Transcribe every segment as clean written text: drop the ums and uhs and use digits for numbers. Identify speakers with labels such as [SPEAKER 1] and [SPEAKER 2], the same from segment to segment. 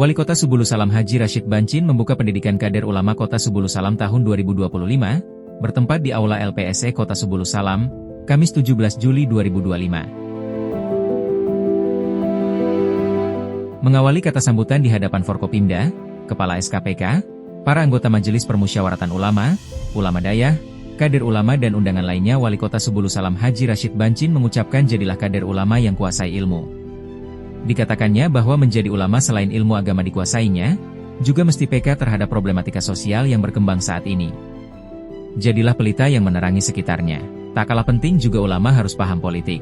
[SPEAKER 1] Wali Kota Subulu Salam Haji Rashid Bancin membuka pendidikan kader ulama Kota Subulu Salam tahun 2025, bertempat di Aula LPSE Kota Subulu Salam, Kamis 17 Juli 2025. Mengawali kata sambutan di hadapan Forkopimda, Kepala SKPK, para anggota Majelis Permusyawaratan Ulama, Ulama Dayah, kader ulama dan undangan lainnya, Wali Kota Subulu Salam Haji Rashid Bancin mengucapkan jadilah kader ulama yang kuasai ilmu. Dikatakannya bahwa menjadi ulama selain ilmu agama dikuasainya, juga mesti peka terhadap problematika sosial yang berkembang saat ini. Jadilah pelita yang menerangi sekitarnya. Tak kalah penting juga ulama harus paham politik.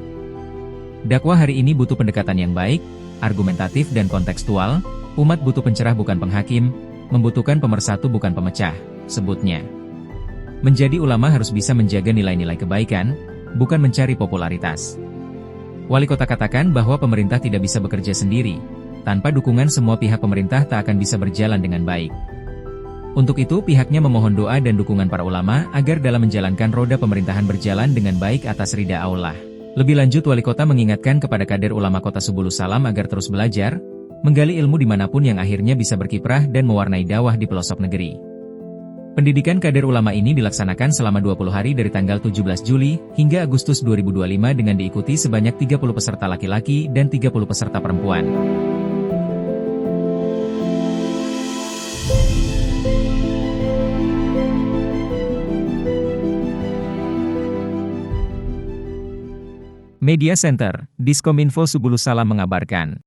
[SPEAKER 1] Dakwah hari ini butuh pendekatan yang baik, argumentatif dan kontekstual, umat butuh pencerah bukan penghakim, membutuhkan pemersatu bukan pemecah, sebutnya. Menjadi ulama harus bisa menjaga nilai-nilai kebaikan, bukan mencari popularitas. Wali Kota katakan bahwa pemerintah tidak bisa bekerja sendiri. Tanpa dukungan semua pihak pemerintah tak akan bisa berjalan dengan baik. Untuk itu pihaknya memohon doa dan dukungan para ulama agar dalam menjalankan roda pemerintahan berjalan dengan baik atas ridha Allah. Lebih lanjut Wali Kota mengingatkan kepada kader ulama Kota Subulu Salam agar terus belajar, menggali ilmu dimanapun yang akhirnya bisa berkiprah dan mewarnai dakwah di pelosok negeri. Pendidikan kader ulama ini dilaksanakan selama 20 hari dari tanggal 17 Juli hingga Agustus 2025 dengan diikuti sebanyak 30 peserta laki-laki dan 30 peserta perempuan. Media Center, Diskominfo Subulu Salam mengabarkan.